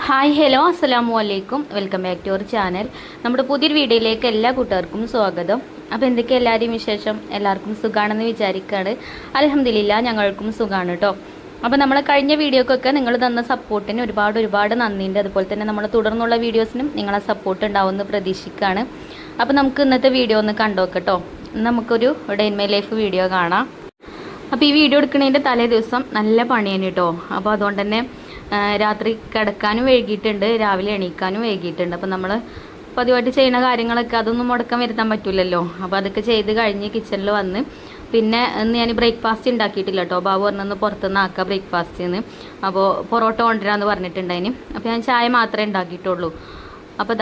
Hi hello അസ്സലാമു അലൈക്കും welcome back to our channel. നമ്മുടെ പുതിയൊരു വീഡിയോയിലേക്ക് എല്ലാ കൂട്ടുകാർക്കും സ്വാഗതം. അപ്പോൾ എന്തൊക്കെ എല്ലാവരെയും വിശേഷം? എല്ലാവർക്കും സുഖമാണെന്ന് വിചാരിക്കുകയാണ്. അൽഹംദുലില്ലാ ഞങ്ങൾക്കും സുഖമാണ് കേട്ടോ. അപ്പോൾ നമ്മളെ കഴിഞ്ഞ വീഡിയോക്കൊക്കെ നിങ്ങൾ തന്ന സപ്പോർട്ടിന് ഒരുപാട് നന്ദിയുണ്ട്. അതുപോലെ തന്നെ നമ്മുടെ തുടർന്നുള്ള വീഡിയോസിനും നിങ്ങളെ സപ്പോർട്ട് ഉണ്ടാവുമെന്ന് പ്രതീക്ഷിക്കുകയാണ്. അപ്പോൾ നമുക്ക് ഇന്നത്തെ വീഡിയോ ഒന്ന് കണ്ടോക്കട്ടോ. നമുക്കൊരു day in my life video കാണാം. അപ്പോൾ ഈ വീഡിയോ എടുക്കുന്നതിൻ്റെ തലേ ദിവസം നല്ല പണിയാണ് കേട്ടോ. അപ്പോൾ അതുകൊണ്ട് തന്നെ രാത്രി കിടക്കാനും വൈകിയിട്ടുണ്ട്, രാവിലെ എണീക്കാനും വൈകിയിട്ടുണ്ട്. അപ്പോൾ നമ്മൾ പതിവായിട്ട് ചെയ്യുന്ന കാര്യങ്ങളൊക്കെ അതൊന്നും മുടക്കം വരുത്താൻ പറ്റില്ലല്ലോ. അപ്പോൾ അതൊക്കെ ചെയ്ത് കഴിഞ്ഞ് കിച്ചണിൽ വന്ന് പിന്നെ ഇന്ന് ഞാൻ ബ്രേക്ക്ഫാസ്റ്റ് ഉണ്ടാക്കിയിട്ടില്ല കേട്ടോ. ബാബു പറഞ്ഞൊന്ന് പുറത്തുനിന്ന് ആക്കുക ബ്രേക്ക്ഫാസ്റ്റിന്ന്. അപ്പോൾ പൊറോട്ട കൊണ്ടുവരാമെന്ന് പറഞ്ഞിട്ടുണ്ടായിന്. അപ്പോൾ ഞാൻ ചായ മാത്രമേ ഉണ്ടാക്കിയിട്ടുള്ളൂ. അപ്പോൾ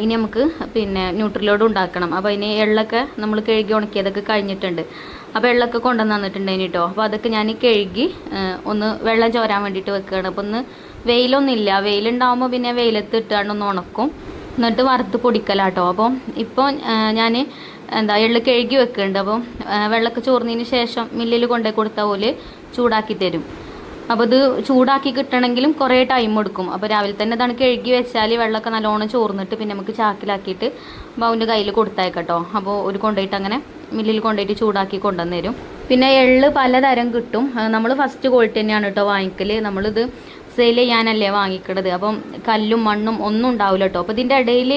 ഇനി നമുക്ക് പിന്നെ ന്യൂട്രിലോഡ് ഉണ്ടാക്കണം. അപ്പോൾ അതിന് എള്ളൊക്കെ നമ്മൾ കഴുകി ഉണക്കിയതൊക്കെ കഴിഞ്ഞിട്ടുണ്ട്. അപ്പോൾ എള്ളൊക്കെ കൊണ്ടുവന്ന് തന്നിട്ടുണ്ടായിന് കേട്ടോ. അപ്പോൾ അതൊക്കെ ഞാൻ കഴുകി ഒന്ന് വെള്ളം ചോരാൻ വേണ്ടിയിട്ട് വെക്കുകയാണ്. അപ്പോൾ ഒന്ന് വെയിലൊന്നുമില്ല, വെയിലുണ്ടാകുമ്പോൾ പിന്നെ വെയിലത്ത് ഇട്ടാണ്ട് ഒന്ന് ഉണക്കും, എന്നിട്ട് വറുത്ത് പൊടിക്കലാട്ടോ. അപ്പോൾ ഇപ്പോൾ ഞാൻ എള്ള് കഴുകി വെക്കുന്നുണ്ട്. അപ്പോൾ വെള്ളമൊക്കെ ചോർന്നതിന് ശേഷം മില്ലിൽ കൊണ്ടുപോയി കൊടുത്താൽ പോലെ ചൂടാക്കി തരും. അപ്പോൾ ഇത് ചൂടാക്കി കിട്ടണമെങ്കിലും കുറേ ടൈം എടുക്കും. അപ്പോൾ രാവിലെ തന്നെ ഇതാണ് കഴുകി വെച്ചാൽ വെള്ളമൊക്കെ നല്ലോണം ചോർന്നിട്ട് പിന്നെ നമുക്ക് ചാക്കിലാക്കിയിട്ട് ബാബുവിൻ്റെ കയ്യിൽ കൊടുത്തേക്കട്ടോ. അപ്പോൾ ഒരു കൊണ്ടുപോയിട്ട് അങ്ങനെ മില്ലിൽ കൊണ്ടുപോയിട്ട് ചൂടാക്കി കൊണ്ടുവന്ന് തരും. പിന്നെ എള്ള് പലതരം കിട്ടും. നമ്മൾ ഫസ്റ്റ് ക്വാളിറ്റി തന്നെയാണ് കേട്ടോ വാങ്ങിക്കൽ. നമ്മളിത് സെയിൽ ചെയ്യാനല്ലേ വാങ്ങിക്കണത്. അപ്പം കല്ലും മണ്ണും ഒന്നും ഉണ്ടാവില്ല കേട്ടോ. അപ്പോൾ ഇതിൻ്റെ ഇടയിൽ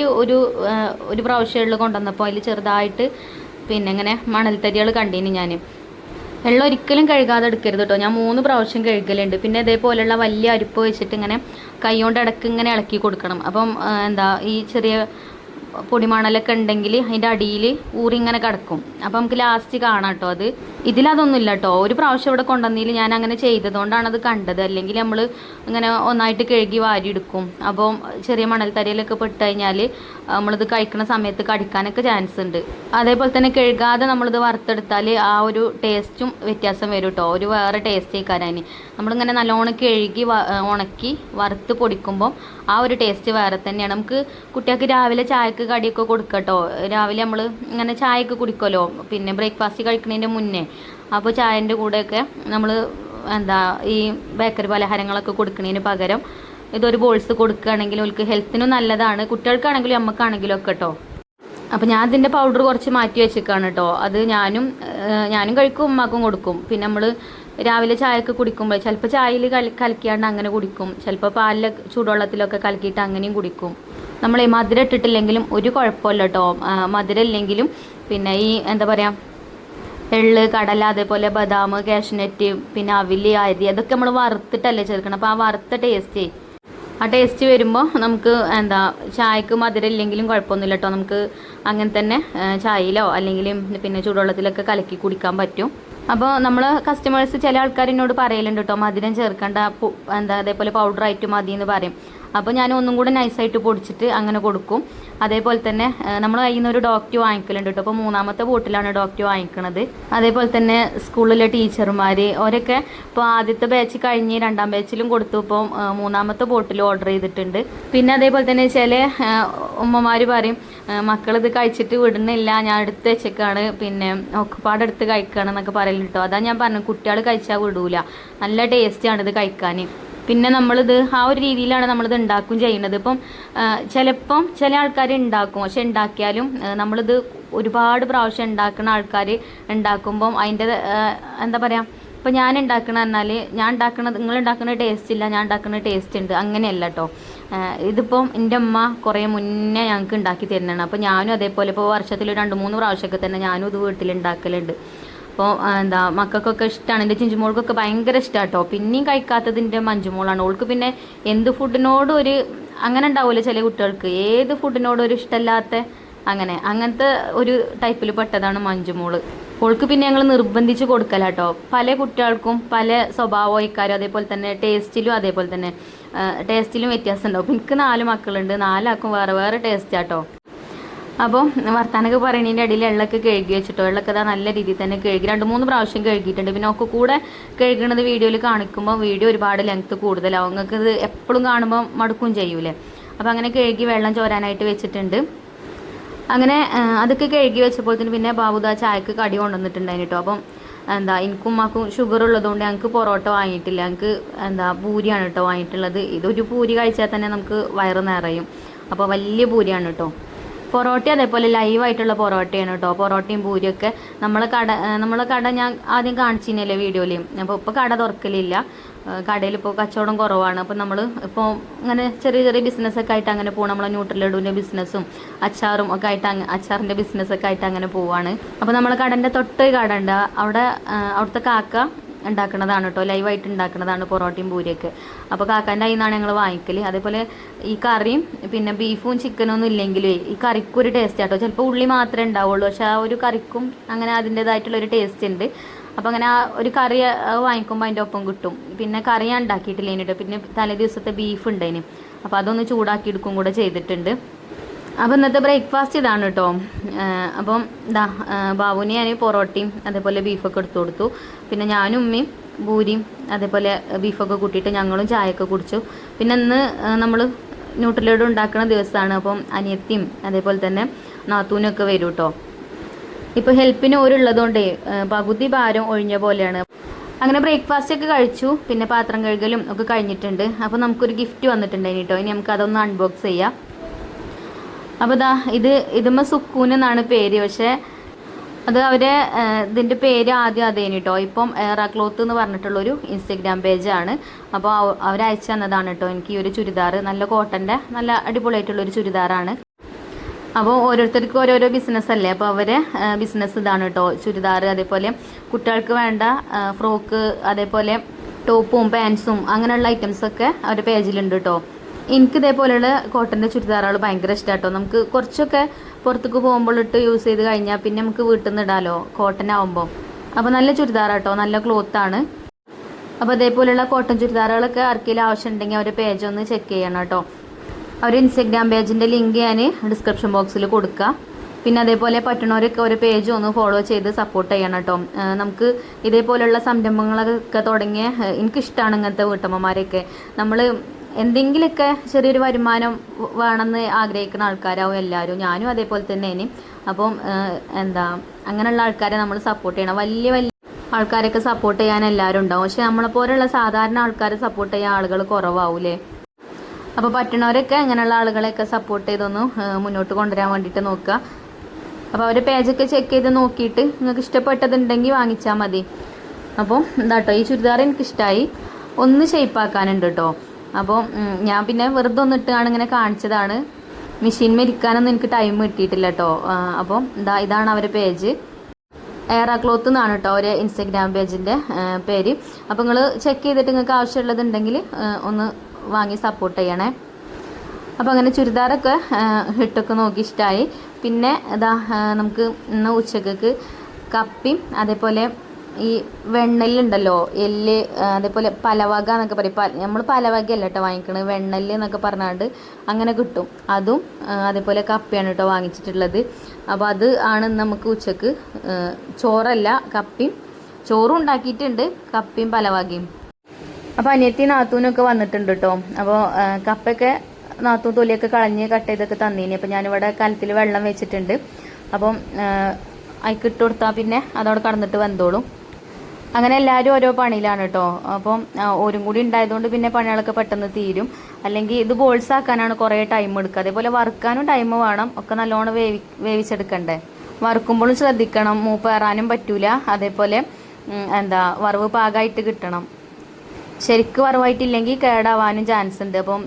ഒരു പ്രാവശ്യം എള്ള് കൊണ്ടുവന്നപ്പോൾ അതിൽ ചെറുതായിട്ട് പിന്നെ ഇങ്ങനെ മണൽത്തരികൾ കണ്ടീനി ഞാൻ. വെള്ളം ഒരിക്കലും കഴുകാതെ എടുക്കരുത് കേട്ടോ. ഞാൻ 3 പ്രാവശ്യം കഴുകലുണ്ട്. പിന്നെ ഇതേപോലെയുള്ള വലിയ അരിപ്പ് വെച്ചിട്ട് ഇങ്ങനെ കൈ കൊണ്ട് ഇടയ്ക്ക് ഇങ്ങനെ ഇളക്കി കൊടുക്കണം. അപ്പം ഈ ചെറിയ പൊടിമണലൊക്കെ ഉണ്ടെങ്കിൽ അതിൻ്റെ അടിയിൽ ഊറി ഇങ്ങനെ കിടക്കും. അപ്പോൾ നമുക്ക് ലാസ്റ്റ് കാണാം കേട്ടോ. ഇതിലതൊന്നും ഇല്ല കേട്ടോ. ഒരു പ്രാവശ്യം ഇവിടെ കൊണ്ടുവന്നതിൽ ഞാൻ അങ്ങനെ ചെയ്തതുകൊണ്ടാണ് അത് കണ്ടത്. അല്ലെങ്കിൽ നമ്മൾ ഇങ്ങനെ ഒന്നായിട്ട് കഴുകി വാരിയെടുക്കും. അപ്പോൾ ചെറിയ മണൽത്തരയിലൊക്കെ പെട്ട് കഴിഞ്ഞാൽ നമ്മളിത് കഴിക്കുന്ന സമയത്ത് കടിക്കാനൊക്കെ ചാൻസ് ഉണ്ട്. അതേപോലെ തന്നെ കഴുകാതെ നമ്മളിത് വറുത്തെടുത്താൽ ആ ഒരു ടേസ്റ്റും വ്യത്യാസം വരും കേട്ടോ. ഒരു വേറെ ടേസ്റ്റ് ആയിക്കാരാൻ നമ്മളിങ്ങനെ നല്ലോണം കഴുകി ഉണക്കി വറുത്ത് പൊടിക്കുമ്പോൾ ആ ഒരു ടേസ്റ്റ് വേറെ തന്നെയാണ്. നമുക്ക് കുട്ടികൾക്ക് രാവിലെ ചായക്ക് കടിയൊക്കെ കൊടുക്കട്ടോ. രാവിലെ നമ്മൾ ഇങ്ങനെ ചായയൊക്കെ കുടിക്കുമല്ലോ, പിന്നെ ബ്രേക്ക്ഫാസ്റ്റ് കഴിക്കുന്നതിൻ്റെ മുന്നേ. അപ്പോൾ ചായൻ്റെ കൂടെയൊക്കെ നമ്മൾ ഈ ബേക്കറി പലഹാരങ്ങളൊക്കെ കൊടുക്കുന്നതിന് പകരം ഇതൊരു ബോൾസ് കൊടുക്കുകയാണെങ്കിൽ അവർക്ക് ഹെൽത്തിനും നല്ലതാണ്, കുട്ടികൾക്കാണെങ്കിലും അമ്മക്കാണെങ്കിലും ഒക്കെ കേട്ടോ. അപ്പോൾ ഞാൻ ഇതിൻ്റെ പൗഡർ കുറച്ച് മാറ്റി വെച്ചേക്കാണ് കേട്ടോ. അത് ഞാനും കഴിക്കും, ഉമ്മാക്കും കൊടുക്കും. പിന്നെ നമ്മൾ രാവിലെ ചായയൊക്കെ കുടിക്കുമ്പോൾ ചിലപ്പോൾ ചായയിൽ കലക്കിയാണ്ട് അങ്ങനെ കുടിക്കും, ചിലപ്പോൾ പാലിൽ ചൂടുവെള്ളത്തിലൊക്കെ കലക്കിയിട്ട് അങ്ങനെയും കുടിക്കും. നമ്മൾ ഈ മധുരം ഇട്ടിട്ടില്ലെങ്കിലും ഒരു കുഴപ്പമില്ല കേട്ടോ. മധുരം ഇല്ലെങ്കിലും പിന്നെ ഈ എള്ള്, കടല, അതേപോലെ ബദാം, കാഷ്നട്ട്, പിന്നെ അവില്, അരി അതൊക്കെ നമ്മൾ വറുത്തിട്ടല്ലേ ചേർക്കണം. അപ്പോൾ ആ വറുത്ത ടേസ്റ്റ് വരുമ്പോൾ നമുക്ക് ചായക്ക് മധുരം ഇല്ലെങ്കിലും കുഴപ്പമൊന്നുമില്ല കേട്ടോ. നമുക്ക് അങ്ങനെ തന്നെ ചായയിലോ അല്ലെങ്കിൽ പിന്നെ ചൂടുവെള്ളത്തിലൊക്കെ കലക്കി കുടിക്കാൻ പറ്റും. അപ്പോൾ നമ്മൾ കസ്റ്റമേഴ്സ് ചില ആൾക്കാർ എന്നോട് പറയലുണ്ട് കേട്ടോ, മധുരം ചേർക്കേണ്ട, അതേപോലെ പൗഡറായിട്ട് മതി എന്ന് പറയും. അപ്പോൾ ഞാൻ ഒന്നും കൂടെ നൈസായിട്ട് പൊടിച്ചിട്ട് അങ്ങനെ കൊടുക്കും. അതേപോലെ തന്നെ നമ്മൾ കയ്യിൽ നിന്ന് ഒരു ഡോക്ടർ വാങ്ങിക്കലുണ്ട് കേട്ടോ. അപ്പോൾ 3ാമത്തെ ബോട്ടിലാണ് ഡോക്ടർ വാങ്ങിക്കണത്. അതേപോലെ തന്നെ സ്കൂളിലെ ടീച്ചർമാർ അവരൊക്കെ ഇപ്പോൾ ആദ്യത്തെ ബാച്ച് കഴിഞ്ഞ് 2ാം ബാച്ചിലും കൊടുത്തു. ഇപ്പോൾ 3ാമത്തെ ബോട്ടിൽ ഓർഡർ ചെയ്തിട്ടുണ്ട്. പിന്നെ അതേപോലെ തന്നെ ചില ഉമ്മമാർ പറയും, മക്കളിത് കഴിച്ചിട്ട് വിടുന്നില്ല, ഞാൻ എടുത്ത് വെച്ചേക്കാണ്, പിന്നെ ഒക്കെപ്പാടെടുത്ത് കഴിക്കുകയാണ് എന്നൊക്കെ പറയലുണ്ട് കേട്ടോ. അതാ ഞാൻ പറഞ്ഞു, കുട്ടികൾ കഴിച്ചാൽ വിടൂല, നല്ല ടേസ്റ്റാണ് ഇത് കഴിക്കാൻ. പിന്നെ നമ്മളിത് ആ ഒരു രീതിയിലാണ് നമ്മളിത് ഉണ്ടാക്കും ചെയ്യുന്നത്. ഇപ്പം ചിലപ്പം ചില ആൾക്കാർ ഉണ്ടാക്കും, പക്ഷെ ഉണ്ടാക്കിയാലും നമ്മളിത് ഒരുപാട് പ്രാവശ്യം ഉണ്ടാക്കുന്ന ആൾക്കാർ ഉണ്ടാക്കുമ്പം അതിൻ്റെ ഇപ്പം ഞാൻ ഉണ്ടാക്കണ നിങ്ങൾ ഉണ്ടാക്കുന്ന ടേസ്റ്റ് ഇല്ല, ഞാൻ ഉണ്ടാക്കുന്ന ടേസ്റ്റ് ഉണ്ട്, അങ്ങനെയല്ല കേട്ടോ. ഇതിപ്പം എൻ്റെ അമ്മ കുറേ മുന്നേ ഞങ്ങൾക്ക് ഉണ്ടാക്കി തരുന്നതാണ്. അപ്പോൾ ഞാനും അതേപോലെ ഇപ്പോൾ വർഷത്തിൽ 2-3 പ്രാവശ്യമൊക്കെ തന്നെ ഞാനും ഇത് വീട്ടിൽ ഉണ്ടാക്കലുണ്ട്. അപ്പോൾ മക്കൾക്കൊക്കെ ഇഷ്ടമാണ്. എൻ്റെ ചിഞ്ചുമോൾക്കൊക്കെ ഭയങ്കര ഇഷ്ടമാണ് കേട്ടോ. പിന്നെയും കഴിക്കാത്തതിൻ്റെ മഞ്ജുമോളാണ്. ഓൾക്ക് പിന്നെ എന്ത് ഫുഡിനോടും അങ്ങനെ ഉണ്ടാവുമല്ലോ ചില കുട്ടികൾക്ക്, ഏത് ഫുഡിനോടും ഒരു ഇഷ്ടമല്ലാത്ത അങ്ങനത്തെ ഒരു ടൈപ്പിൽ പെട്ടതാണ് മഞ്ജുമോള്. ഓൾക്ക് പിന്നെ ഞങ്ങൾ നിർബന്ധിച്ച് കൊടുക്കല കേട്ടോ. പല കുട്ടികൾക്കും പല സ്വഭാവക്കാരും, അതേപോലെ തന്നെ ടേസ്റ്റിലും വ്യത്യാസം ഉണ്ടാവും. എനിക്ക് 4 മക്കളുണ്ട്, 4 ആൾക്കും വേറെ വേറെ ടേസ്റ്റാട്ടോ. അപ്പോൾ വർത്താനൊക്കെ പറയുന്നതിൻ്റെ ഇടയിൽ എള്ളൊക്കെ കഴുകി വെച്ചിട്ടോ. എള്ളൊക്കെ നല്ല രീതിയിൽ തന്നെ കഴുകി 2-3 പ്രാവശ്യം കഴുകിയിട്ടുണ്ട്. പിന്നെ ഒക്കെ കൂടെ കഴുകുന്നത് വീഡിയോയിൽ കാണിക്കുമ്പോൾ വീഡിയോ ഒരുപാട് ലെങ്ത്ത് കൂടുതലാവും, നിങ്ങൾക്ക് ഇത് എപ്പോഴും കാണുമ്പോൾ മടുക്കും ചെയ്യൂലേ. അപ്പോൾ അങ്ങനെ കഴുകി വെള്ളം ചോരാനായിട്ട് വെച്ചിട്ടുണ്ട്. അങ്ങനെ അതൊക്കെ കഴുകി വെച്ചപ്പോൾ പിന്നെ ബാബുദാ ചായക്ക് കടി കൊണ്ടുവന്നിട്ടുണ്ടായിരുന്നു കേട്ടോ. അപ്പം എന്താ എനിക്കും ഉമ്മാക്കും ഷുഗർ ഉള്ളതുകൊണ്ട് ഞങ്ങൾക്ക് പൊറോട്ട വാങ്ങിയിട്ടില്ല. ഞങ്ങൾക്ക് എന്താ പൂരിയാണ് കേട്ടോ വാങ്ങിയിട്ടുള്ളത്. ഇതൊരു പൂരി കഴിച്ചാൽ തന്നെ നമുക്ക് വയറ് നിറയും. അപ്പോൾ വലിയ പൂരിയാണ് കേട്ടോ. പൊറോട്ട അതേപോലെ ലൈവായിട്ടുള്ള പൊറോട്ടയാണ് കേട്ടോ. പൊറോട്ടയും പൂരിയൊക്കെ നമ്മളെ കട ഞാൻ ആദ്യം കാണിച്ചിരുന്നല്ലേ വീഡിയോയിൽ. അപ്പോൾ ഇപ്പോൾ കട തുറക്കലില്ല. കടയിൽ ഇപ്പോൾ കച്ചവടം കുറവാണ്. അപ്പോൾ നമ്മൾ ഇപ്പോൾ ഇങ്ങനെ ചെറിയ ചെറിയ ബിസിനസ്സൊക്കെ ആയിട്ട് അങ്ങനെ പോകും. നമ്മളെ ന്യൂട്രലഡുവിൻ്റെ ബിസിനസ്സും അച്ചാറും ഒക്കെ ആയിട്ട് അച്ചാറിൻ്റെ ബിസിനസ്സൊക്കെ ആയിട്ട് അങ്ങനെ പോവാണ്. അപ്പോൾ നമ്മളെ കടൻ്റെ തൊട്ട് കട ഉണ്ട്. അവിടുത്തെ കാക്ക ഉണ്ടാക്കുന്നതാണ് കേട്ടോ. ലൈവായിട്ട് ഉണ്ടാക്കുന്നതാണ് പൊറോട്ടയും പൂരിയൊക്കെ. അപ്പോൾ കാക്കാൻ്റെ കയ്യിൽ നിന്നാണ് ഞങ്ങൾ വാങ്ങിക്കൽ. അതേപോലെ ഈ കറിയും പിന്നെ ബീഫും ചിക്കനൊന്നും ഇല്ലെങ്കിൽ ഈ കറിക്കും ഒരു ടേസ്റ്റ് ആട്ടോ. ചിലപ്പോൾ ഉള്ളി മാത്രമേ ഉണ്ടാവുള്ളൂ, പക്ഷെ ആ ഒരു കറിക്കും അങ്ങനെ അതിൻ്റേതായിട്ടുള്ളൊരു ടേസ്റ്റ് ഉണ്ട്. അപ്പോൾ അങ്ങനെ ആ ഒരു കറി വാങ്ങിക്കുമ്പോൾ അതിൻ്റെ ഒപ്പം കിട്ടും. പിന്നെ കറി ഞാൻ ഉണ്ടാക്കിയിട്ടില്ല കേട്ടോ. പിന്നെ തലേ ദിവസത്തെ ബീഫ് ഉണ്ടായിന്, അപ്പോൾ അതൊന്ന് ചൂടാക്കി എടുക്കും കൂടെ ചെയ്തിട്ടുണ്ട്. അപ്പോൾ ഇന്നത്തെ ബ്രേക്ക്ഫാസ്റ്റ് ഇതാണ് കേട്ടോ. അപ്പം ബാബുവിന് ഞാൻ പൊറോട്ടയും അതേപോലെ ബീഫൊക്കെ എടുത്തു കൊടുത്തു. പിന്നെ ഞാനും ഉമ്മയും പൂരിയും അതേപോലെ ബീഫൊക്കെ കൂട്ടിയിട്ട് ഞങ്ങളും ചായയൊക്കെ കുടിച്ചു. പിന്നെ ഇന്ന് നമ്മൾ ന്യൂട്രലോട് ഉണ്ടാക്കുന്ന ദിവസമാണ്. അപ്പം അനിയത്തിയും അതേപോലെ തന്നെ നാത്തൂനൊക്കെ വരും കേട്ടോ. ഇപ്പോൾ ഹെൽപ്പിന് ഓരുള്ളതുകൊണ്ട് പകുതി ഭാരം ഒഴിഞ്ഞ പോലെയാണ്. അങ്ങനെ ബ്രേക്ക്ഫാസ്റ്റ് ഒക്കെ കഴിച്ചു. പിന്നെ പാത്രം കഴുകലും ഒക്കെ കഴിഞ്ഞിട്ടുണ്ട്. അപ്പോൾ നമുക്കൊരു ഗിഫ്റ്റ് വന്നിട്ടുണ്ടായിന് കേട്ടോ. ഇനി നമുക്ക് അതൊന്ന് അൺബോക്സ് ചെയ്യാം. അപ്പോൾ ഇതുമ്മ സുക്കൂൻ എന്നാണ് പേര്. പക്ഷേ അത് ഇതിൻ്റെ പേര് ആദ്യം അതേന് കേട്ടോ. ഇപ്പം എയറാ ക്ലോത്ത് എന്ന് പറഞ്ഞിട്ടുള്ളൊരു ഇൻസ്റ്റഗ്രാം പേജാണ്. അപ്പോൾ അവരയച്ചു തന്നതാണ് കേട്ടോ എനിക്ക് ഈ ഒരു ചുരിദാർ. നല്ല കോട്ടൻ്റെ നല്ല അടിപൊളിയായിട്ടുള്ളൊരു ചുരിദാറാണ്. അപ്പോൾ ഓരോരുത്തർക്കും ഓരോരോ ബിസിനസ് അല്ലേ. അപ്പോൾ അവരെ ബിസിനസ് ഇതാണ് കേട്ടോ. ചുരിദാർ അതേപോലെ കുട്ടികൾക്ക് വേണ്ട ഫ്രോക്ക് അതേപോലെ ടോപ്പും പാൻസും അങ്ങനെയുള്ള ഐറ്റംസൊക്കെ അവരുടെ പേജിലുണ്ട് കേട്ടോ. എനിക്ക് ഇതേപോലെയുള്ള കോട്ടൻ്റെ ചുരിദാറുകൾ ഭയങ്കര ഇഷ്ടമാണ് കേട്ടോ. നമുക്ക് കുറച്ചൊക്കെ പുറത്തേക്ക് പോകുമ്പോൾ ഇട്ട് യൂസ് ചെയ്ത് കഴിഞ്ഞാൽ പിന്നെ നമുക്ക് വീട്ടിൽ നിന്ന് ഇടാമല്ലോ കോട്ടൺ ആവുമ്പോൾ. അപ്പോൾ നല്ല ചുരിദാറാണ് കേട്ടോ, നല്ല ക്ലോത്താണ്. അപ്പോൾ ഇതേപോലെയുള്ള കോട്ടൺ ചുരിദാറുകളൊക്കെ ആർക്കെങ്കിലും ആവശ്യമുണ്ടെങ്കിൽ അവരുടെ പേജ് ഒന്ന് ചെക്ക് ചെയ്യണം കേട്ടോ. അവർ ഇൻസ്റ്റഗ്രാം പേജിൻ്റെ ലിങ്ക് ഞാൻ ഡിസ്ക്രിപ്ഷൻ ബോക്സിൽ കൊടുക്കുക. പിന്നെ അതേപോലെ പറ്റുന്നവരൊക്കെ ഒരു പേജ് ഒന്ന് ഫോളോ ചെയ്ത് സപ്പോർട്ട് ചെയ്യണം കേട്ടോ. നമുക്ക് ഇതേപോലെയുള്ള സംരംഭങ്ങളൊക്കെ തുടങ്ങിയ എനിക്കിഷ്ടമാണ് ഇങ്ങനത്തെ വീട്ടമ്മമാരെയൊക്കെ. നമ്മൾ എന്തെങ്കിലുമൊക്കെ ചെറിയൊരു വരുമാനം വേണമെന്ന് ആഗ്രഹിക്കുന്ന ആൾക്കാരാവും എല്ലാവരും. ഞാനും അതേപോലെ തന്നെ ഇനി. അപ്പം അങ്ങനെയുള്ള ആൾക്കാരെ നമ്മൾ സപ്പോർട്ട് ചെയ്യണം. വലിയ വലിയ ആൾക്കാരൊക്കെ സപ്പോർട്ട് ചെയ്യാൻ എല്ലാവരും ഉണ്ടാവും. പക്ഷെ നമ്മളെപ്പോലെയുള്ള സാധാരണ ആൾക്കാരെ സപ്പോർട്ട് ചെയ്യാൻ ആളുകൾ കുറവാവൂലേ. അപ്പോൾ പറ്റുന്നവരൊക്കെ അങ്ങനെയുള്ള ആളുകളെയൊക്കെ സപ്പോർട്ട് ചെയ്തൊന്ന് മുന്നോട്ട് കൊണ്ടുവരാൻ വേണ്ടിയിട്ട് നോക്കുക. അപ്പോൾ അവരുടെ പേജൊക്കെ ചെക്ക് ചെയ്ത് നോക്കിയിട്ട് നിങ്ങൾക്ക് ഇഷ്ടപ്പെട്ടതുണ്ടെങ്കിൽ വാങ്ങിച്ചാൽ മതി. അപ്പോൾ കേട്ടോ ഈ ചുരിദാർ എനിക്കിഷ്ടമായി. ഒന്ന് ഷേപ്പാക്കാനുണ്ട് കേട്ടോ. അപ്പോൾ ഞാൻ പിന്നെ വെറുതെ ഒന്നിട്ടാണ് ഇങ്ങനെ കാണിച്ചതാണ്. മെഷീൻ മെരിക്കാനൊന്നും എനിക്ക് ടൈം കിട്ടിയിട്ടില്ല കേട്ടോ. അപ്പോൾ ഇതാണ് അവരുടെ പേജ്. എയറാ ക്ലോത്ത് എന്നാണ് കേട്ടോ ഒരു ഇൻസ്റ്റഗ്രാം പേജിൻ്റെ പേര്. അപ്പോൾ നിങ്ങൾ ചെക്ക് ചെയ്തിട്ട് നിങ്ങൾക്ക് ആവശ്യമുള്ളതുണ്ടെങ്കിൽ ഒന്ന് വാങ്ങി സപ്പോർട്ട് ചെയ്യണേ. അപ്പോൾ അങ്ങനെ ചുരിദാറൊക്കെ ഇട്ടൊക്കെ നോക്കി ഇഷ്ടമായി. പിന്നെ നമുക്ക് ഇന്ന് ഉച്ചക്ക് കപ്പിയും അതേപോലെ ഈ വെണ്ണല്ലുണ്ടല്ലോ, എല്ല് അതേപോലെ പലവക എന്നൊക്കെ പറയും. നമ്മൾ പലവകയല്ല കേട്ടോ വാങ്ങിക്കണത്, വെണ്ണല് എന്നൊക്കെ പറഞ്ഞാണ്ട് അങ്ങനെ കിട്ടും. അതും അതേപോലെ കപ്പയാണ് കേട്ടോ വാങ്ങിച്ചിട്ടുള്ളത്. അപ്പോൾ അത് ആണ് നമുക്ക് ഉച്ചക്ക്. ചോറല്ല, കപ്പിയും ചോറും ഉണ്ടാക്കിയിട്ടുണ്ട്, കപ്പിയും പലവകയും. അപ്പോൾ അനിയത്തി നാത്തൂനൊക്കെ വന്നിട്ടുണ്ട് കേട്ടോ. അപ്പോൾ കപ്പൊക്കെ നാത്തൂൻ തൊലിയൊക്കെ കളഞ്ഞ് കട്ട് ചെയ്തൊക്കെ തന്നീനി. അപ്പോൾ ഞാനിവിടെ കലത്തിൽ വെള്ളം വെച്ചിട്ടുണ്ട്. അപ്പം അയക്കിട്ട് കൊടുത്താൽ പിന്നെ അതവിടെ കടന്നിട്ട് വെന്തോളും. അങ്ങനെ എല്ലാവരും ഓരോ പണിയിലാണ് കേട്ടോ. അപ്പം ഓരും കൂടി ഉണ്ടായതുകൊണ്ട് പിന്നെ പണികളൊക്കെ പെട്ടെന്ന് തീരും. അല്ലെങ്കിൽ ഇത് ബോൾസ് ആക്കാനാണ് കുറേ ടൈം എടുക്കുക. അതേപോലെ വറുക്കാനും ടൈം വേണം. ഒക്കെ നല്ലോണം വേവിച്ചെടുക്കണ്ടേ. വറുക്കുമ്പോഴും ശ്രദ്ധിക്കണം, മൂപ്പേറാനും പറ്റൂല. അതേപോലെ വറവ് പാകമായിട്ട് കിട്ടണം. ശരിക്കും വറവായിട്ടില്ലെങ്കിൽ കേടാവാനും ചാൻസ് ഉണ്ട്. അപ്പം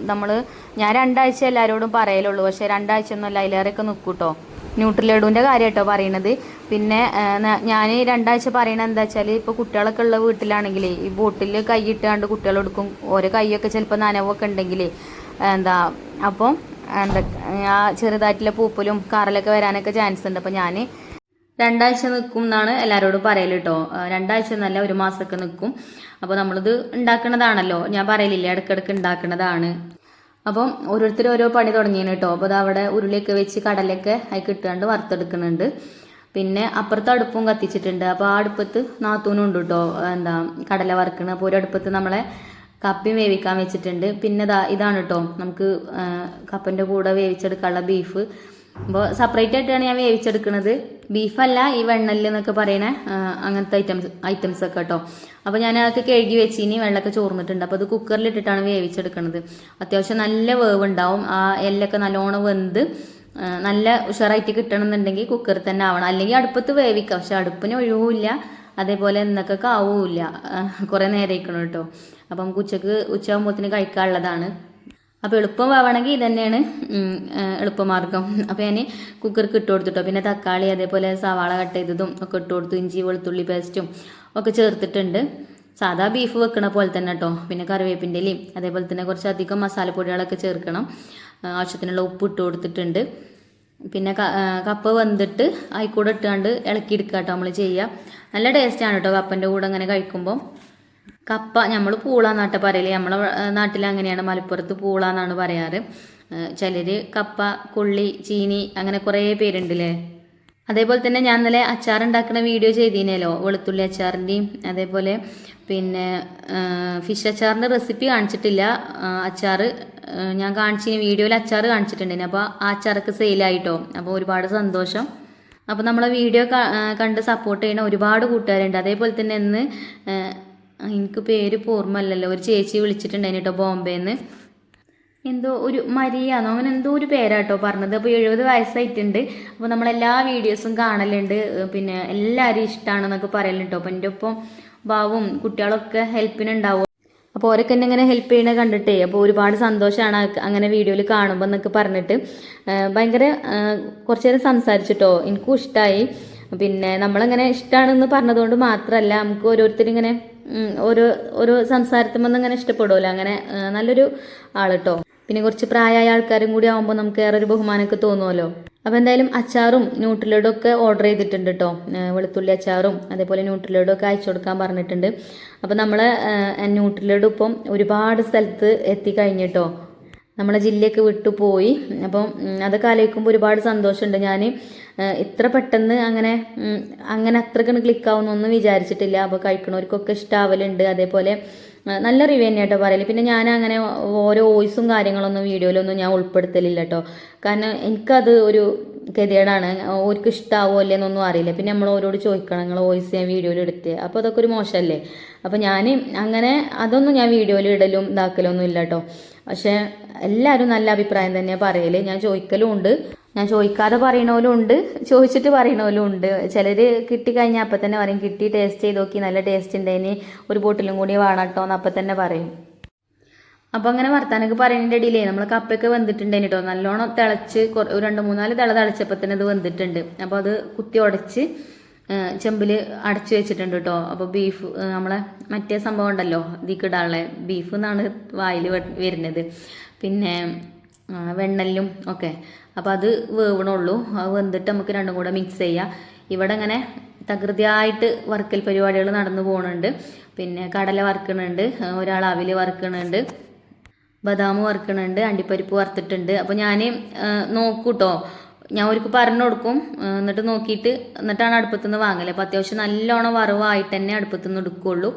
ഞാൻ 2 ആഴ്ച എല്ലാവരോടും പറയലുള്ളൂ. പക്ഷേ 2 ആഴ്ച ഒന്നുമല്ല, അതിലേറെയൊക്കെ നിൽക്കും കേട്ടോ. ന്യൂട്രലഡുവിൻ്റെ കാര്യം കേട്ടോ പറയണത്. പിന്നെ ഞാൻ 2 ആഴ്ച പറയണത് എന്താ വെച്ചാൽ, ഇപ്പോൾ കുട്ടികളൊക്കെ ഉള്ള വീട്ടിലാണെങ്കിൽ ഈ ബോട്ടിൽ കൈയിട്ടാണ്ട് കുട്ടികളെടുക്കും. ഓരോ കൈയൊക്കെ ചിലപ്പോൾ നനവൊക്കെ ഉണ്ടെങ്കിൽ അപ്പം ആ ചെറുതായിട്ടുള്ള പൂപ്പലും കാറിലൊക്കെ വരാനൊക്കെ ചാൻസ് ഉണ്ട്. അപ്പോൾ ഞാൻ 2 ആഴ്ച നിൽക്കും എന്നാണ് എല്ലാവരോടും പറയൽ കേട്ടോ. 2 ആഴ്ച എന്നല്ല, 1 മാസമൊക്കെ നിൽക്കും. അപ്പോൾ നമ്മളിത് ഉണ്ടാക്കുന്നതാണല്ലോ, ഞാൻ പറയലില്ലേ, ഇടയ്ക്കിടയ്ക്ക് ഉണ്ടാക്കുന്നതാണ്. അപ്പം ഓരോരുത്തരും ഓരോ പണി തുടങ്ങിയാണ് കേട്ടോ. അപ്പോൾ അവിടെ ഉരുളിയൊക്കെ വെച്ച് കടലൊക്കെ അതിൽ ഇട്ടുകൊണ്ട് വറുത്തെടുക്കുന്നുണ്ട്. പിന്നെ അപ്പുറത്ത് അടുപ്പും കത്തിച്ചിട്ടുണ്ട്. അപ്പോൾ ആ അടുപ്പത്ത് നാത്തൂനും ഉണ്ട് കേട്ടോ, കടല വറുക്കുന്നത്. അപ്പോൾ ഒരു അടുപ്പത്ത് നമ്മളെ കപ്പയും വേവിക്കാൻ വെച്ചിട്ടുണ്ട്. പിന്നെ ഇതാണ് കേട്ടോ നമുക്ക് കപ്പൻ്റെ കൂടെ വേവിച്ചെടുക്കാനുള്ള ബീഫ്. അപ്പോൾ സെപ്പറേറ്റ് ആയിട്ടാണ് ഞാൻ വേവിച്ചെടുക്കുന്നത്. ബീഫല്ല, ഈ വെണ്ണല് എന്നൊക്കെ പറയണ അങ്ങനത്തെ ഐറ്റംസ് ഒക്കെ കേട്ടോ. അപ്പോൾ ഞാൻ അതൊക്കെ കഴുകി വെച്ച് ഇനി വെള്ളമൊക്കെ ചോർന്നിട്ടുണ്ട്. അപ്പോൾ അത് കുക്കറിലിട്ടിട്ടാണ് വേവിച്ചെടുക്കുന്നത്. അത്യാവശ്യം നല്ല വേവ് ഉണ്ടാവും. ആ എല്ലൊക്കെ നല്ലോണം വെന്ത് നല്ല ഉഷാറായിട്ട് കിട്ടണമെന്നുണ്ടെങ്കിൽ കുക്കറിൽ തന്നെ ആവണം. അല്ലെങ്കിൽ അടുപ്പത്ത് വേവിക്കാം, പക്ഷെ അടുപ്പിന് ഒഴിവില്ല. അതേപോലെ എന്നൊക്കെ ആവില്ല, കുറേ നേരം ഇരിക്കണം കേട്ടോ. അപ്പം നമുക്ക് ഉച്ചയാകുമ്പോഴത്തേന് കഴിക്കാനുള്ളതാണ്. അപ്പോൾ എളുപ്പം ആവണമെങ്കിൽ ഇതന്നെയാണ് എളുപ്പമാർഗം. അപ്പോൾ ഞാൻ കുക്കർക്ക് ഇട്ട് കൊടുത്തിട്ടോ. പിന്നെ തക്കാളി അതേപോലെ സവാള കട്ട് ചെയ്തതും ഒക്കെ ഇട്ട് കൊടുത്തു. ഇഞ്ചി വെളുത്തുള്ളി പേസ്റ്റും ഒക്കെ ചേർത്തിട്ടുണ്ട്. സാധാ ബീഫ് വെക്കണ പോലെ തന്നെ കേട്ടോ. പിന്നെ കറിവേപ്പിൻ്റെ ഇലയും അതേപോലെ തന്നെ കുറച്ചധികം മസാലപ്പൊടികളൊക്കെ ചേർക്കണം. ആവശ്യത്തിനുള്ള ഉപ്പ് ഇട്ട് കൊടുത്തിട്ടുണ്ട്. പിന്നെ കപ്പ വെന്തിട്ട് ആയിക്കൂടെ ഇട്ടാണ്ട് ഇളക്കിയെടുക്കുക കേട്ടോ നമ്മൾ ചെയ്യുക. നല്ല ടേസ്റ്റാണ് കേട്ടോ കപ്പൻ്റെ കൂടെ അങ്ങനെ കഴിക്കുമ്പോൾ. കപ്പ നമ്മൾ പൂളാന്നാട്ടെ പറയല്, നമ്മളെ നാട്ടിൽ അങ്ങനെയാണ്, മലപ്പുറത്ത് പൂളാന്നാണ് പറയാറ്. ചിലർ കപ്പ, കൊള്ളി, ചീനി അങ്ങനെ കുറേ പേരുണ്ടല്ലേ. അതേപോലെ തന്നെ ഞാൻ ഇന്നലെ അച്ചാർ ഉണ്ടാക്കുന്ന വീഡിയോ ചെയ്തിനല്ലോ, വെളുത്തുള്ളി അച്ചാറിൻ്റെയും അതേപോലെ പിന്നെ ഫിഷ് അച്ചാറിൻ്റെ റെസിപ്പി കാണിച്ചിട്ടില്ല. അച്ചാർ ഞാൻ കാണിച്ചിന് വീഡിയോയിൽ അച്ചാർ കാണിച്ചിട്ടുണ്ടേനെ. അപ്പോൾ ആ അച്ചാറൊക്കെ സെയിലായിട്ടോ. അപ്പോൾ ഒരുപാട് സന്തോഷം. അപ്പോൾ നമ്മളെ വീഡിയോ കണ്ട് സപ്പോർട്ട് ചെയ്യുന്ന ഒരുപാട് കൂട്ടുകാരുണ്ട്. അതേപോലെ തന്നെ ഇന്ന് എനിക്ക് പേര് ഓർമ്മല്ലല്ലോ, ഒരു ചേച്ചി വിളിച്ചിട്ടുണ്ടായിന് കേട്ടോ ബോംബെന്ന്. എന്തോ ഒരു മരിയാന്നോ അങ്ങനെ എന്തോ ഒരു പേരാട്ടോ പറഞ്ഞത്. അപ്പോൾ 70 വയസ്സായിട്ടുണ്ട്. അപ്പോൾ നമ്മളെല്ലാ വീഡിയോസും കാണലുണ്ട്, പിന്നെ എല്ലാവരും ഇഷ്ടമാണെന്നൊക്കെ പറയലുണ്ട് കേട്ടോ. അപ്പോൾ എൻ്റെ ഒപ്പം ബാവും കുട്ടികളൊക്കെ ഹെൽപ്പിനുണ്ടാവും. അപ്പോൾ ഓരൊക്കെ എന്നെ ഇങ്ങനെ ഹെൽപ്പ് ചെയ്യണ കണ്ടിട്ടേ അപ്പോൾ ഒരുപാട് സന്തോഷമാണ് അങ്ങനെ വീഡിയോയിൽ കാണുമ്പോൾ എന്നൊക്കെ പറഞ്ഞിട്ട് ഭയങ്കര കുറച്ച് നേരം സംസാരിച്ചിട്ടോ. എനിക്കും ഇഷ്ടമായി. പിന്നെ നമ്മളങ്ങനെ ഇഷ്ടമാണെന്ന് പറഞ്ഞതുകൊണ്ട് മാത്രമല്ല, നമുക്ക് ഓരോരുത്തരിങ്ങനെ ഓരോ സംസാരത്തുമ്പോൾ ഇങ്ങനെ ഇഷ്ടപ്പെടുമല്ലോ. അങ്ങനെ നല്ലൊരു ആൾ കേട്ടോ. പിന്നെ കുറച്ച് പ്രായമായ ആൾക്കാരും കൂടി ആകുമ്പോൾ നമുക്ക് ഏറെ ഒരു ബഹുമാനമൊക്കെ തോന്നുമല്ലോ. അപ്പോൾ എന്തായാലും അച്ചാറും ന്യൂട്രിലോഡും ഒക്കെ ഓർഡർ ചെയ്തിട്ടുണ്ട് കേട്ടോ. വെളുത്തുള്ളി അച്ചാറും അതേപോലെ ന്യൂട്രിലോഡും ഒക്കെ അയച്ചു കൊടുക്കാൻ പറഞ്ഞിട്ടുണ്ട്. അപ്പോൾ നമ്മൾ ന്യൂട്രിലോഡ് ഇപ്പം ഒരുപാട് സ്ഥലത്ത് എത്തിക്കഴിഞ്ഞിട്ടോ. നമ്മളെ ജില്ലയൊക്കെ വിട്ടു പോയി. അപ്പം അതൊക്കെ ആലോചിക്കുമ്പോൾ ഒരുപാട് സന്തോഷമുണ്ട്. ഞാൻ ഇത്ര പെട്ടെന്ന് അങ്ങനെ അത്രയ്ക്ക് ക്ലിക്കാവുന്നൊന്നും വിചാരിച്ചിട്ടില്ല. അപ്പോൾ കഴിക്കണവർക്കൊക്കെ ഇഷ്ടാവലുണ്ട്. അതേപോലെ നല്ല റിവ്യൂ തന്നെ കേട്ടോ പറയല്. പിന്നെ ഞാൻ അങ്ങനെ ഓരോ വോയിസും കാര്യങ്ങളൊന്നും വീഡിയോയിലൊന്നും ഞാൻ ഉൾപ്പെടുത്തലില്ല കേട്ടോ. കാരണം എനിക്കത് ഒരു ഗതികേടാണ്. ഓർക്ക് ഇഷ്ടാവോ അല്ലേന്നൊന്നും അറിയില്ല. പിന്നെ നമ്മൾ ഓരോട് ചോദിക്കണം, നിങ്ങൾ വോയിസ് ഞാൻ വീഡിയോയിൽ എടുത്ത്, അപ്പോൾ അതൊക്കെ ഒരു മോശമല്ലേ. അപ്പോൾ ഞാൻ അങ്ങനെ അതൊന്നും ഞാൻ വീഡിയോയിൽ ഇടലും ഇതാക്കലൊന്നും ഇല്ല കേട്ടോ. പക്ഷേ എല്ലാവരും നല്ല അഭിപ്രായം തന്നെയാണ് പറയല്. ഞാൻ ചോദിക്കലും ഉണ്ട്, ഞാൻ ചോദിക്കാതെ പറയണവരും ഉണ്ട്, ചോദിച്ചിട്ട് പറയണവരും ഉണ്ട്. ചിലർ കിട്ടിക്കഴിഞ്ഞാൽ അപ്പം തന്നെ പറയും, കിട്ടി ടേസ്റ്റ് ചെയ്ത് നോക്കി നല്ല ടേസ്റ്റ് ഉണ്ടേനി, ഒരു ബോട്ടിലും കൂടി വേണം കേട്ടോ എന്ന് അപ്പം തന്നെ പറയും. അപ്പോൾ അങ്ങനെ വർത്താനൊക്കെ പറയുന്നതിൻ്റെ ഇടയിലേ നമ്മൾ കപ്പയൊക്കെ വെന്തിട്ടുണ്ടേനി കേട്ടോ. നല്ലോണം തിളച്ച് 2-3 തിള തിളച്ചപ്പോൾ തന്നെ അത് വെന്തിട്ടുണ്ട്. അപ്പോൾ അത് കുത്തി ഉടച്ച് ചെമ്പിൽ അടച്ചു വെച്ചിട്ടുണ്ട് കേട്ടോ. അപ്പോൾ ബീഫ് നമ്മളെ മറ്റേ സംഭവം ഉണ്ടല്ലോ, ഇതിക്കിടാനുള്ള ബീഫ് എന്നാണ് വായിൽ വരുന്നത്. പിന്നെ വെണ്ണലും ഒക്കെ. അപ്പോൾ അത് വേവണുള്ളൂ. അത് വെന്തിട്ട് നമുക്ക് രണ്ടും കൂടെ മിക്സ് ചെയ്യാം. ഇവിടെ ഇങ്ങനെ തകൃതിയായിട്ട് വറുക്കൽ പരിപാടികൾ നടന്നു പോകുന്നുണ്ട്. പിന്നെ കടല വറുക്കണുണ്ട്, ഒരാൾ അവിൽ വറുക്കണുണ്ട്, ബദാം വറുക്കണുണ്ട്, അണ്ടിപ്പരിപ്പ് വറുത്തിട്ടുണ്ട്. അപ്പോൾ ഞാൻ നോക്കൂട്ടോ, ഞാൻ അവർക്ക് പറഞ്ഞു കൊടുക്കും. എന്നിട്ടാണ് അടുപ്പത്തുനിന്ന് വാങ്ങല്. അപ്പോൾ അത്യാവശ്യം നല്ലോണം വറവായിട്ട് തന്നെ അടുപ്പത്തുനിന്ന് എടുക്കുകയുള്ളൂ.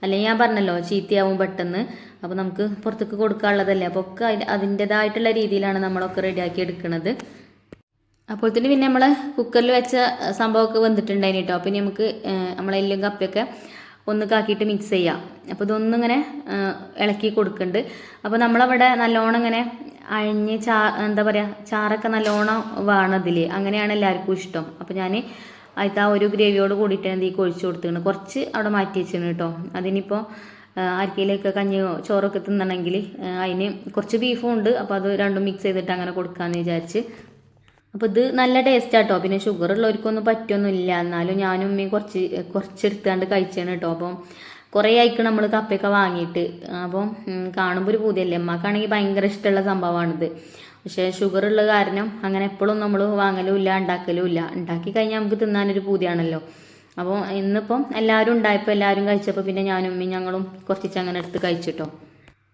അല്ലെങ്കിൽ ഞാൻ പറഞ്ഞല്ലോ ചീത്തയാവും പെട്ടെന്ന്. അപ്പോൾ നമുക്ക് പുറത്തേക്ക് കൊടുക്കാനുള്ളതല്ലേ. അപ്പോൾ ഒക്കെ അതിൻ്റെതായിട്ടുള്ള രീതിയിലാണ് നമ്മളൊക്കെ റെഡിയാക്കി എടുക്കുന്നത്. അപ്പോൾ തന്നെ പിന്നെ നമ്മൾ കുക്കറിൽ വെച്ച സംഭവമൊക്കെ വന്നിട്ടുണ്ടായിന് കേട്ടോ. അപ്പോൾ ഇനി നമുക്ക് നമ്മളെല്ലാം കപ്പയൊക്കെ ഒന്നുകാക്കിയിട്ട് മിക്സ് ചെയ്യാം. അപ്പോൾ ഇതൊന്നിങ്ങനെ ഇളക്കി കൊടുക്കുന്നുണ്ട്. അപ്പോൾ നമ്മളവിടെ നല്ലോണം ഇങ്ങനെ അഴിഞ്ഞ് എന്താ പറയുക, ചാറൊക്കെ നല്ലോണം വേണതിൽ, അങ്ങനെയാണ് എല്ലാവർക്കും ഇഷ്ടം. അപ്പോൾ ഞാൻ അതിൽ ആ ഒരു ഗ്രേവിയോട് കൂടിയിട്ടാണ് ഈ കൊഴിച്ച് കൊടുത്തിട്ടുണ്ട്. കുറച്ച് അവിടെ മാറ്റി വെച്ചിരുന്നു കേട്ടോ. അതിനിപ്പോൾ ആർക്കെങ്കിലൊക്കെ കഞ്ഞിയോ ചോറൊക്കെ തിന്നണമെങ്കിൽ അതിന് കുറച്ച് ബീഫും ഉണ്ട്. അപ്പോൾ അത് രണ്ടും മിക്സ് ചെയ്തിട്ട് അങ്ങനെ കൊടുക്കാമെന്ന് വിചാരിച്ച്. അപ്പോൾ ഇത് നല്ല ടേസ്റ്റാട്ടോ. പിന്നെ ഷുഗർ ഉള്ളവർക്കൊന്നും പറ്റൊന്നുമില്ല. എന്നാലും ഞാനും ഉമ്മയും കുറച്ചെടുത്താണ്ട് കഴിച്ചാണ് കേട്ടോ. അപ്പം കുറേ ആയിക്കണം നമ്മൾ കപ്പയൊക്കെ വാങ്ങിയിട്ട്. അപ്പം കാണുമ്പോൾ ഒരു പൂതിയല്ലേ. അമ്മക്കാണെങ്കിൽ ഭയങ്കര ഇഷ്ടമുള്ള സംഭവമാണിത്. പക്ഷേ ഷുഗർ ഉള്ള കാരണം അങ്ങനെ എപ്പോഴും നമ്മൾ വാങ്ങലും ഇല്ല, ഉണ്ടാക്കലും ഇല്ല. ഉണ്ടാക്കി കഴിഞ്ഞാൽ നമുക്ക് തിന്നാനൊരു പൂതിയാണല്ലോ. അപ്പോൾ ഇന്നിപ്പം എല്ലാവരും ഉണ്ടായപ്പോൾ എല്ലാവരും കഴിച്ചപ്പോൾ പിന്നെ ഞാനും ഉമ്മയും ഞങ്ങളും കുറച്ചങ്ങനെ എടുത്ത് കഴിച്ചിട്ടോ.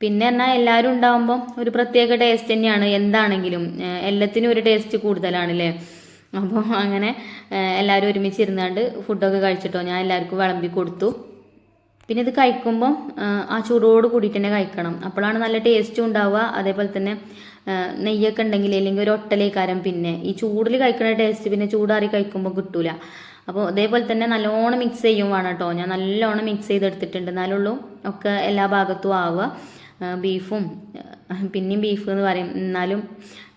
പിന്നെ എന്നാൽ എല്ലാവരും ഉണ്ടാകുമ്പം ഒരു പ്രത്യേക ടേസ്റ്റ് തന്നെയാണ്. എന്താണെങ്കിലും എല്ലാത്തിനും ഒരു ടേസ്റ്റ് കൂടുതലാണല്ലേ. അപ്പോൾ അങ്ങനെ എല്ലാവരും ഒരുമിച്ചിരുന്നാണ്ട് ഫുഡൊക്കെ കഴിച്ചിട്ടോ. ഞാൻ എല്ലാവർക്കും വിളമ്പി കൊടുത്തു. പിന്നെ ഇത് കഴിക്കുമ്പം ആ ചൂടോട് കൂടിയിട്ട് തന്നെ കഴിക്കണം. അപ്പോഴാണ് നല്ല ടേസ്റ്റും ഉണ്ടാവുക. അതേപോലെ തന്നെ നെയ്യൊക്കെ ഉണ്ടെങ്കിൽ അല്ലെങ്കിൽ ഒരു ഒട്ടലേക്കാരം പിന്നെ ഈ ചൂടിൽ കഴിക്കുന്ന ടേസ്റ്റ് പിന്നെ ചൂടാറി കഴിക്കുമ്പോൾ കിട്ടൂല. അപ്പോൾ അതേപോലെ തന്നെ നല്ലോണം മിക്സ് ചെയ്യും വേണം കേട്ടോ. ഞാൻ നല്ലോണം മിക്സ് ചെയ്തെടുത്തിട്ടുണ്ട്, എന്നാലുള്ളൂ ഒക്കെ എല്ലാ ഭാഗത്തും ആവുക. ബീഫും പിന്നെയും ബീഫ് എന്ന് പറയും, എന്നാലും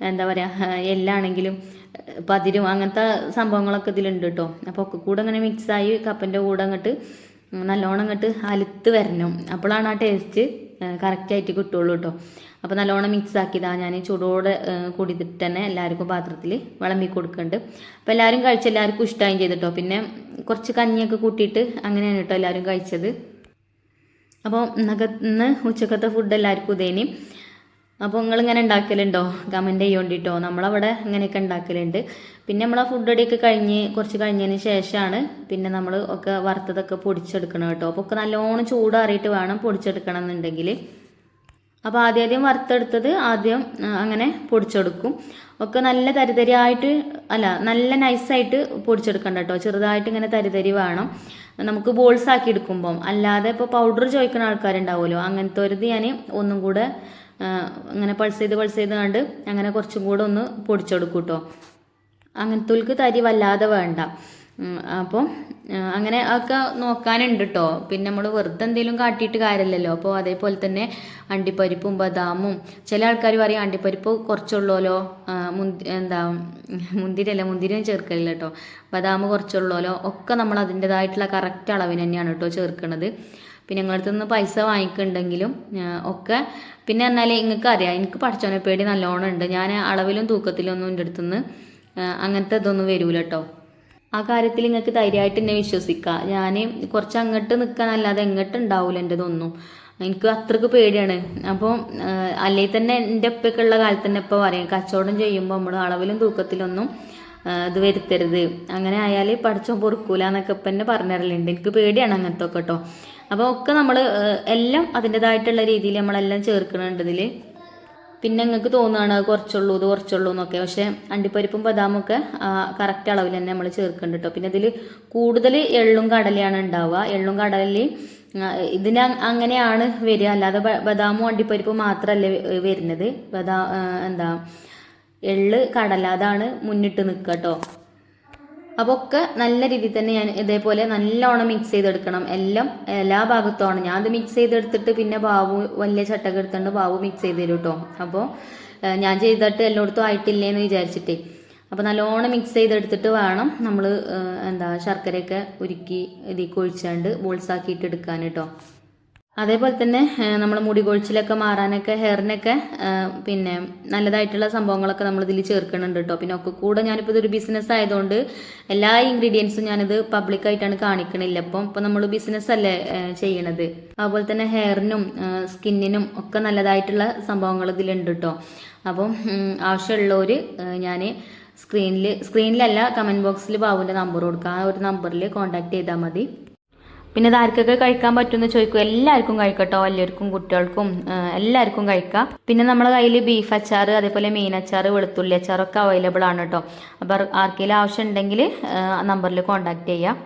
എന്താ പറയുക, എല്ലാണെങ്കിലും പതിരും അങ്ങനത്തെ സംഭവങ്ങളൊക്കെ ഇതിലുണ്ട് കേട്ടോ. അപ്പോൾ ഒക്കെ കൂടെ അങ്ങനെ മിക്സായി കപ്പൻ്റെ കൂടെ അങ്ങോട്ട് നല്ലോണം അങ്ങോട്ട് അലുത്ത് വരണം. അപ്പോഴാണ് ആ ടേസ്റ്റ് കറക്റ്റായിട്ട് കിട്ടുള്ളൂ കേട്ടോ. അപ്പോൾ നല്ലോണം മിക്സ് ആക്കിയതാ ഞാൻ ചൂടോടെ കൂടിയിട്ട് തന്നെ എല്ലാവർക്കും പാത്രത്തിൽ വിളമ്പി കൊടുക്കുന്നുണ്ട്. അപ്പോൾ എല്ലാവരും കഴിച്ച് എല്ലാവർക്കും ഇഷ്ടമായും ചെയ്തിട്ടോ. പിന്നെ കുറച്ച് കഞ്ഞിയൊക്കെ കൂട്ടിയിട്ട് അങ്ങനെയാണ് കേട്ടോ എല്ലാവരും കഴിച്ചത്. അപ്പോൾ ഇന്ന് ഉച്ചക്കത്തെ ഫുഡ് എല്ലാവർക്കും ഇതേനി. അപ്പോൾ നിങ്ങളിങ്ങനെ ഉണ്ടാക്കലുണ്ടോ? കമൻറ്റ് ചെയ്യോണ്ടിട്ടോ. നമ്മളവിടെ ഇങ്ങനെയൊക്കെ ഉണ്ടാക്കലുണ്ട്. പിന്നെ നമ്മൾ ആ ഫുഡ് അടിയൊക്കെ കുറച്ച് കഴിഞ്ഞതിന് ശേഷമാണ് പിന്നെ നമ്മൾ ഒക്കെ വറുത്തതൊക്കെ പൊടിച്ചെടുക്കണം കേട്ടോ. അപ്പോൾ ഒക്കെ നല്ലോണം ചൂടാറിയിട്ട് വേണം പൊടിച്ചെടുക്കണം എന്നുണ്ടെങ്കിൽ. അപ്പോൾ ആദ്യം വറുത്തെടുത്തത് ആദ്യം അങ്ങനെ പൊടിച്ചെടുക്കും. ഒക്കെ നല്ല തരിതരിയായിട്ട് നല്ല നൈസായിട്ട് പൊടിച്ചെടുക്കണ്ട കേട്ടോ. ചെറുതായിട്ട് ഇങ്ങനെ തരിതരി വേണം നമുക്ക് ബോൾസ് ആക്കി എടുക്കുമ്പം. അല്ലാതെ ഇപ്പോൾ പൗഡർ ചോദിക്കുന്ന ആൾക്കാരുണ്ടാവുമല്ലോ, അങ്ങനത്തെ ഒരു ഞാൻ ഒന്നും കൂടെ അങ്ങനെ പൾസ് ചെയ്ത് കണ്ട് അങ്ങനെ കുറച്ചും കൂടെ ഒന്ന് പൊടിച്ചെടുക്കും കേട്ടോ. അങ്ങനത്തെ തരി വല്ലാതെ വേണ്ട. അപ്പോൾ അങ്ങനെ ഒക്കെ നോക്കാനുണ്ട് കേട്ടോ. പിന്നെ നമ്മൾ വെറുതെ എന്തെങ്കിലും കാട്ടിയിട്ട് കാര്യമില്ലല്ലോ. അപ്പോൾ അതേപോലെ തന്നെ അണ്ടിപ്പരിപ്പും ബദാമും, ചില ആൾക്കാർ പറയും അണ്ടിപ്പരിപ്പ് കുറച്ചുള്ളൂല്ലോ, മുന്തിരിയും ചേർക്കലില്ല കേട്ടോ, ബദാം കുറച്ചുള്ളൂല്ലോ. ഒക്കെ നമ്മൾ അതിൻ്റെതായിട്ടുള്ള കറക്റ്റ് അളവിന് തന്നെയാണ് കേട്ടോ ചേർക്കുന്നത്. പിന്നെ ഞങ്ങളടുത്ത് നിന്ന് പൈസ വാങ്ങിക്കുന്നുണ്ടെങ്കിലും ഒക്കെ പിന്നെ എന്നാൽ നിങ്ങൾക്ക് അറിയാം, എനിക്ക് പഠിച്ചോനെ പേടി നല്ലോണം ഉണ്ട്. ഞാൻ അളവിലും തൂക്കത്തിലും ഒന്നും എൻ്റെ അടുത്തുനിന്ന് അങ്ങനത്തെ ഇതൊന്നും വരൂല കേട്ടോ. ആ കാര്യത്തിൽ നിങ്ങൾക്ക് ധൈര്യമായിട്ട് എന്നെ വിശ്വസിക്കാം. ഞാൻ കുറച്ച് അങ്ങോട്ട് നിൽക്കാനല്ലാതെ എങ്ങോട്ട് ഉണ്ടാവില്ല എൻ്റെതൊന്നും. എനിക്ക് അത്രക്ക് പേടിയാണ്. അപ്പോൾ അല്ലെങ്കിൽ തന്നെ എൻ്റെ ഉപ്പയൊക്കെ ഉള്ള കാലത്ത് തന്നെ ഇപ്പോൾ പറയും കച്ചവടം ചെയ്യുമ്പോൾ നമ്മൾ അളവിലും തൂക്കത്തിലൊന്നും ഇത് വരുത്തരുത്, അങ്ങനെ ആയാൽ പഠിച്ചോ പൊറുക്കൂല എന്നൊക്കെ ഇപ്പം എന്നെ പറഞ്ഞിരലുണ്ട്. എനിക്ക് പേടിയാണ് അങ്ങനത്തെ ഒക്കെ കേട്ടോ. അപ്പോൾ ഒക്കെ നമ്മൾ എല്ലാം അതിൻ്റെതായിട്ടുള്ള രീതിയിൽ നമ്മളെല്ലാം ചേർക്കുന്നുണ്ട് ഇതിൽ. പിന്നെ നിങ്ങൾക്ക് തോന്നുകയാണ് അത് കുറച്ചുള്ളൂ എന്നൊക്കെ. പക്ഷേ അണ്ടിപ്പരിപ്പും ബദാമൊക്കെ കറക്റ്റ് അളവിൽ തന്നെ നമ്മൾ ചേർക്കുന്നുണ്ട് കേട്ടോ. പിന്നെ ഇതിൽ കൂടുതൽ എള്ളും കടലയാണ് ഉണ്ടാവുക. എള്ളും കടലയും ഇതിന് അങ്ങനെയാണ് വരിക, അല്ലാതെ ബദാമും അണ്ടിപ്പരിപ്പും മാത്രമല്ല വരുന്നത്. എള്ള് കടല അതാണ് മുന്നിട്ട് നിൽക്കുക കേട്ടോ. അപ്പോൾ ഒക്കെ നല്ല രീതിയിൽ തന്നെ ഞാൻ ഇതേപോലെ നല്ലോണം മിക്സ് ചെയ്തെടുക്കണം. എല്ലാ ഭാഗത്തുമാണ് ഞാൻ അത് മിക്സ് ചെയ്തെടുത്തിട്ട് പിന്നെ ബാബു വലിയ ചട്ടക എടുത്തുകൊണ്ട് ബാബു മിക്സ് ചെയ്ത് തരും കേട്ടോ. അപ്പോൾ ഞാൻ ചെയ്തിട്ട് എല്ലായിടത്തും ആയിട്ടില്ലേന്ന് വിചാരിച്ചിട്ടേ. അപ്പോൾ നല്ലോണം മിക്സ് ചെയ്തെടുത്തിട്ട് വേണം നമ്മൾ ശർക്കരയൊക്കെ ഉരുക്കി ഇതിൽ കൊഴിച്ചാണ്ട് ബോൾസാക്കിയിട്ട് എടുക്കാൻ കേട്ടോ. അതേപോലെ തന്നെ നമ്മൾ മുടി കൊഴിച്ചിലൊക്കെ മാറാനൊക്കെ ഹെയറിനൊക്കെ പിന്നെ നല്ലതായിട്ടുള്ള സംഭവങ്ങളൊക്കെ നമ്മൾ ഇതിൽ ചേർക്കുന്നുണ്ട് കേട്ടോ. പിന്നെ ഒക്കെ കൂടെ ഞാനിപ്പോൾ ഇതൊരു ബിസിനസ് ആയതുകൊണ്ട് എല്ലാ ഇൻഗ്രീഡിയൻസും ഞാനിത് പബ്ലിക്കായിട്ടാണ് കാണിക്കണില്ല. ഇപ്പം നമ്മൾ ബിസിനസ് അല്ലേ ചെയ്യണത്. അതുപോലെ തന്നെ ഹെയറിനും സ്കിന്നിനും ഒക്കെ നല്ലതായിട്ടുള്ള സംഭവങ്ങൾ ഇതിലുണ്ട് കേട്ടോ. അപ്പം ആവശ്യമുള്ളവർ ഞാൻ സ്ക്രീനിലല്ല കമൻറ്റ് ബോക്സിൽ ബാബുവിൻ്റെ നമ്പർ കൊടുക്കുക. ആ ഒരു നമ്പറിൽ കോൺടാക്ട് ചെയ്താൽ മതി. പിന്നെ ഇത് ആർക്കൊക്കെ കഴിക്കാൻ പറ്റുമെന്ന് ചോദിക്കും. എല്ലാവർക്കും കഴിക്കട്ടോ, വലിയവർക്കും കുട്ടികൾക്കും എല്ലാവർക്കും കഴിക്കാം. പിന്നെ നമ്മുടെ കയ്യിൽ ബീഫ് അച്ചാർ, അതേപോലെ മീൻ അച്ചാർ, വെളുത്തുള്ളി അച്ചാറൊക്കെ അവൈലബിൾ ആണ് കേട്ടോ. അപ്പോൾ ആർക്കെങ്കിലും ആവശ്യം ഉണ്ടെങ്കിൽ നമ്പറിൽ കോൺടാക്ട് ചെയ്യാം.